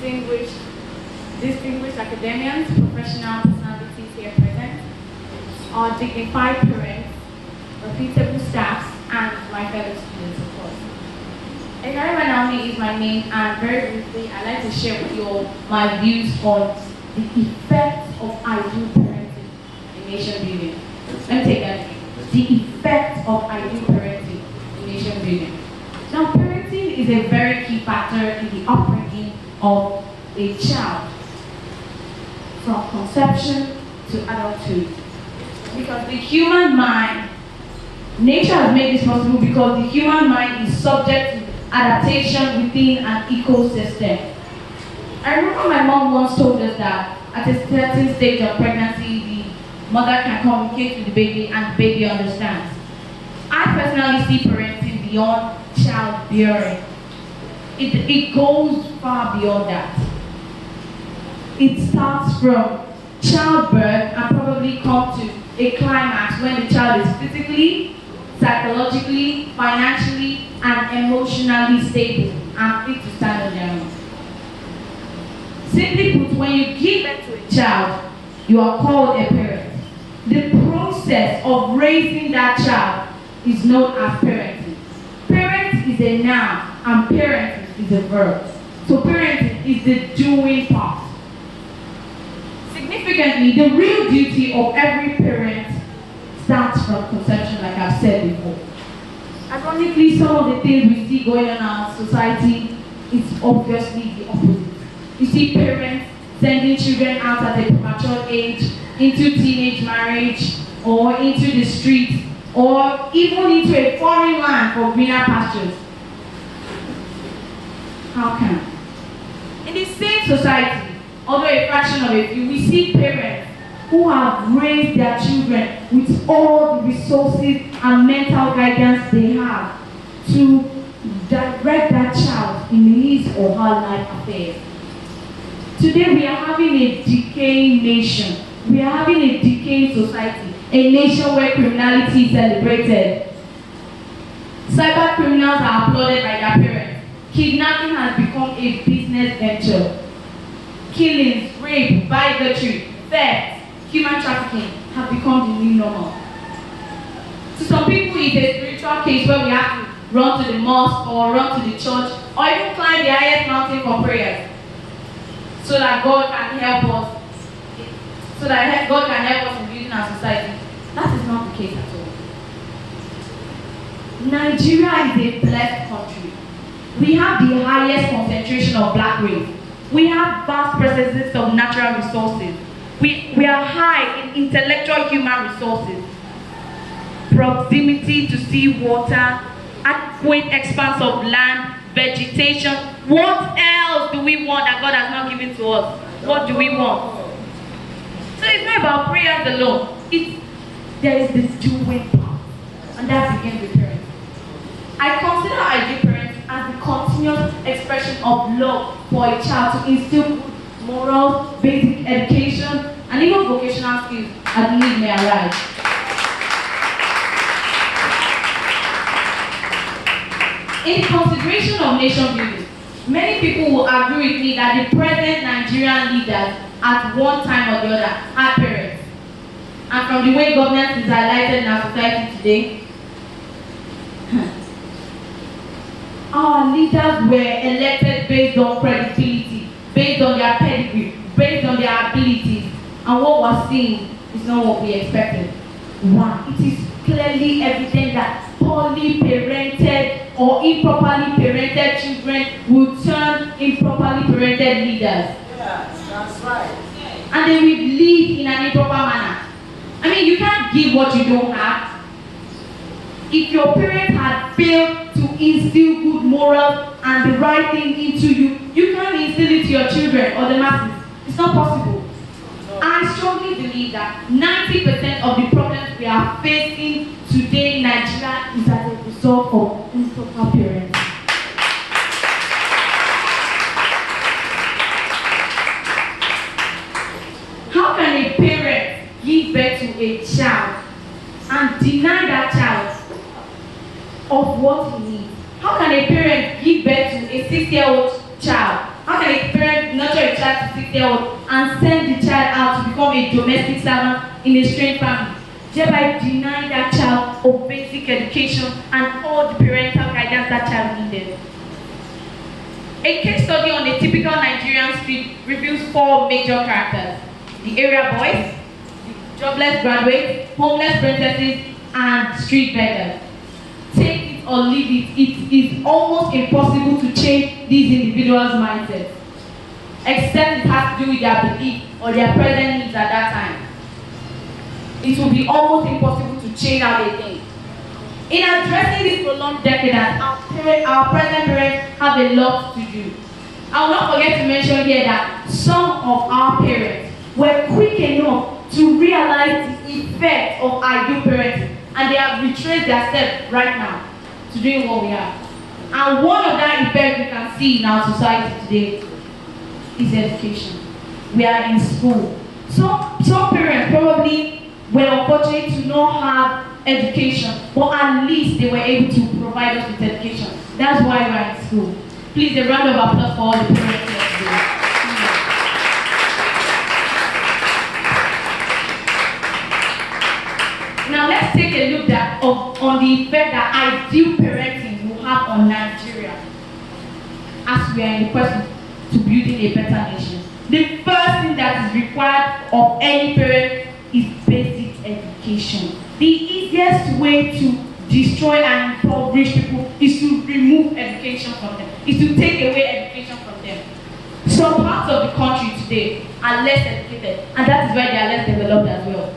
distinguished academians, professional personalities here present, our dignified parents, reputable staffs, and my fellow students, of course. Ekarima Naomi is my name, and very briefly, I'd like to share with you all my views on the effect of ideal parenting in nation building. Let me take that again. The effect of ideal parenting in nation building. Now, parenting is a very key factor in the upbringing of a child from conception to adulthood. Because the human mind, nature has made this possible because the human mind is subject to adaptation within an ecosystem. I remember my mom once told us that at a certain stage of pregnancy, the mother can communicate with the baby and the baby understands. I personally see parenting beyond childbearing. It goes far beyond that. It starts from childbirth and probably comes to a climax when the child is physically, psychologically, financially, and emotionally stable and fit to stand on their own. Simply put, when you give birth to a child, you are called a parent. The process of raising that child is known as parenting. Parent is a noun and parenting is a verb. So parenting is the doing part. Significantly, the real duty of every parent starts from conception, like I've said before. Ironically, some of the things we see going on in our society is obviously the opposite. You see parents sending children out at a premature age into teenage marriage or into the streets or even into a foreign land for greener pastures. How come? In the same society, although a fraction of a few, we see parents who have raised their children with all the resources and mental guidance they have to direct that child in his or her life affairs. Today we are having a decaying nation. We are having a decaying society. A nation where criminality is celebrated. Cyber criminals are applauded by their parents. Kidnapping has become a business venture. Killings, rape, bigotry, theft, human trafficking have become the new normal. To some people, it's a spiritual case where we have to run to the mosque or run to the church or even climb the highest mountain for prayers so that God can help us. So that God can help us in building our society. That is not the case at all. Nigeria is a blessed country. We have the highest concentration of black race. We have vast presences of natural resources. We are high in intellectual human resources. Proximity to sea water, adequate expanse of land, vegetation. What else do we want that God has not given to us? What do we want? So it's not about prayers alone. There is this doing part. And that begins with parents. I consider ideal parents as the continuous expression of love for a child to instill good morals, basic education, and even vocational skills as need may arise. In consideration of nation building, many people will agree with me that the present Nigerian leaders at one time or the other had parents. And from the way governance is highlighted in our society today, our leaders were elected based on credibility, based on their pedigree, based on their abilities, and what we're seeing is not what we expected. One, it is clearly evident that poorly parented or improperly parented children will turn improperly parented leaders. Yes, that's right. And they will live in an improper manner. I mean, you can't give what you don't have. If your parents had failed to instill good morals and the right thing into you, you can't instill it to your children or the masses. It's not possible. I strongly believe that 90% of the problems we are facing today in Nigeria is as a result of improper parents. How can a parent give birth to a child and deny that child of what he needs? How can a parent give birth to a 6-year-old child How can a parent nurture a child to 6-year-old and send the child out to become a domestic servant in a strange family, thereby denying that child of basic education and all the parental guidance that child needed? A case study on a typical Nigerian street reveals 4 major characters: the area boys, the jobless graduates, homeless princesses, and street beggars. Take it or leave it, it is almost impossible to change these individuals' mindsets, except it has to do with their belief or their present needs at that time. It will be almost impossible to change how they think. In addressing this prolonged decadence, our present parents have a lot to do. I will not forget to mention here that some of our parents were quick enough to realize the effect of ideal parenting, and they have retraced their steps right now to doing what we have. And one of that effect we can see in our society today is education. We are in school. Some parents probably were unfortunate to not have education, but at least they were able to provide us with education. That's why we are in school. Please, a round of applause for all the parents here today. Now let's take a look on the effect that ideal parenting will have on Nigeria as we are in the quest to building a better nation. The first thing that is required of any parent is basic education. The easiest way to destroy and impoverish people is to remove education from them, is to take away education from them. Some parts of the country today are less educated, and that is why they are less developed as well.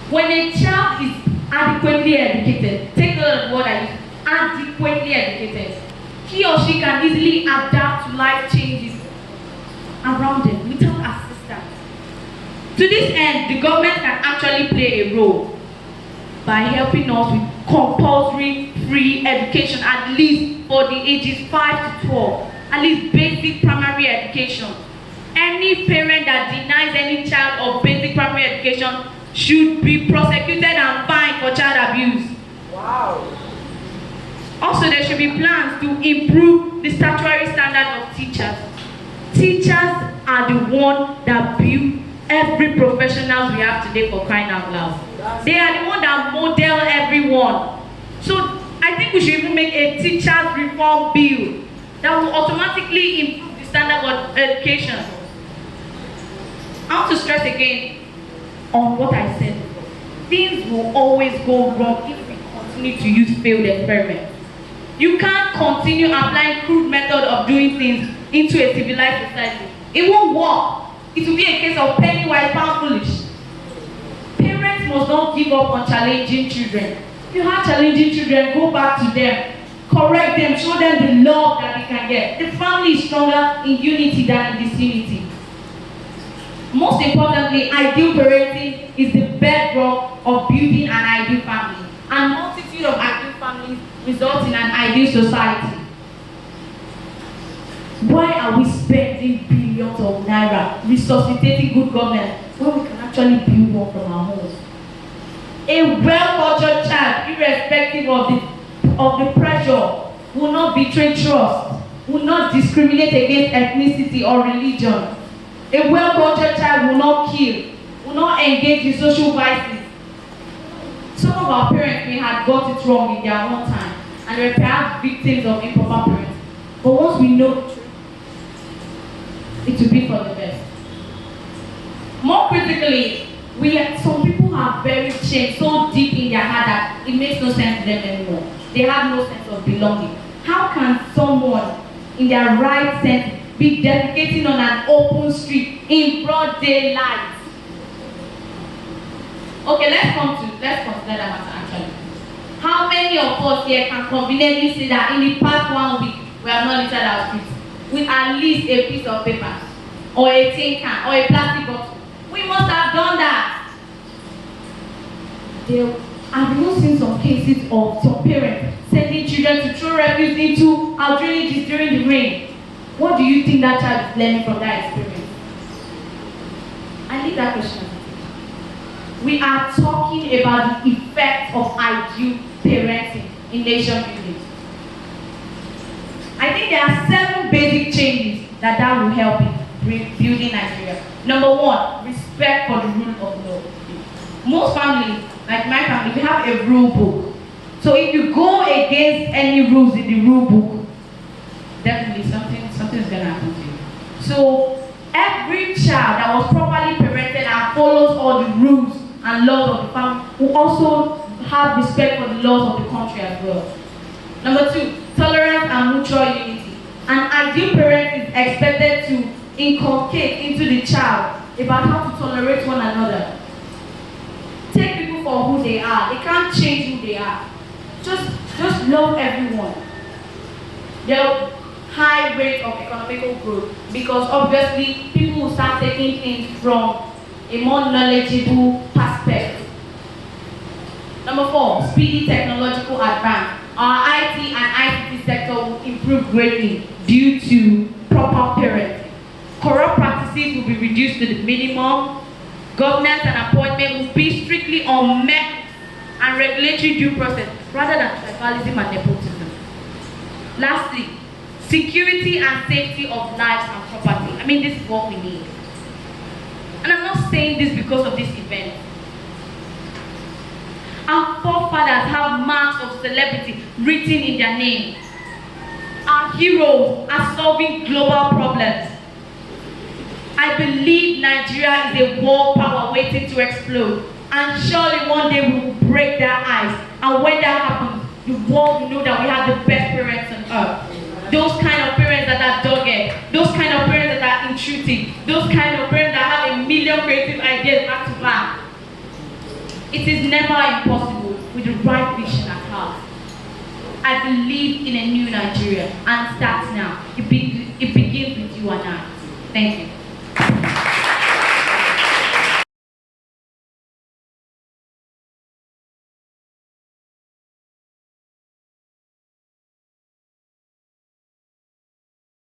When a child is adequately educated, take note of what I use, adequately educated, he or she can easily adapt to life changes around them without assistance. To this end, the government can actually play a role by helping us with compulsory free education, at least for the ages 5 to 12, at least basic primary education. Any parent that denies any child of basic primary education should be prosecuted and fined for child abuse. Wow. Also, there should be plans to improve the statutory standard of teachers. Teachers are the ones that build every professional we have today, for crying out loud. They are the ones that model everyone. So I think we should even make a teachers reform bill that will automatically improve the standard of education. I want to stress again on what I said. Things will always go wrong if we continue to use failed experiments. You can't continue applying crude method of doing things into a civilized society. It won't work. It will be a case of penny wise, pound foolish. Parents must not give up on challenging children. If you have challenging children, go back to them, correct them, show them the love that they can get. The family is stronger in unity than in disunity. Most importantly, ideal parenting is the bedrock of building an ideal family. And multitude of ideal families result in an ideal society. Why are we spending billions of naira resuscitating good government when we can actually build one from our homes? A well-cultured child, irrespective of the pressure, will not betray trust, will not discriminate against ethnicity or religion. A well-cultured child will not kill, will not engage in social vices. Some of our parents may have got it wrong in their own time, and were perhaps victims of improper parenting. But once we know the truth, it will be for the best. More critically, some people have buried shame so deep in their heart that it makes no sense to them anymore. They have no sense of belonging. How can someone in their right sense be defecating on an open street in broad daylight? Okay, let's consider that matter actually. How many of us here can conveniently say that in the past 1 week we have not littered our streets with at least a piece of paper or a tin can or a plastic bottle? We must have done that. I've even seen some cases of some parents sending children to throw refuse into our drainages during the rain. What do you think that child is learning from that experience? I leave that question. We are talking about the effect of ideal parenting in nation building. I think there are 7 basic changes that will help in building Nigeria. Number 1, respect for the rule of law. Most families, like my family, we have a rule book. So if you go against any rules in the rule book, definitely something is going to happen to you. So every child that was properly parented and follows all the rules and laws of the family will also have respect for the laws of the country as well. Number 2, tolerance and mutual unity. An ideal parent is expected to inculcate into the child about how to tolerate one another. Take people for who they are. They can't change who they are. Just love everyone. There are high rate of economical growth because obviously people will start taking things from a more knowledgeable perspective. Number 4, speedy technological advance. Our IT and ICT sector will improve greatly due to proper parenting. Corrupt practices will be reduced to the minimum. Governance and appointment will be strictly on merit and regulatory due process rather than tribalism and nepotism. Lastly, security and safety of lives and property. I mean, this is what we need. And I'm not saying this because of this event. Our forefathers have marks of celebrity written in their name. Our heroes are solving global problems. I believe Nigeria is a world power waiting to explode. And surely one day we will break their eyes. And when that happens, the world will know that we have the best parents on earth. Those kind of parents that are dogged. Those kind of parents that are intrusive. Those kind of parents that have a million creative ideas back to back. It is never impossible with the right vision at heart. I believe in a new Nigeria, and it starts now. It begins with you and I. Thank you.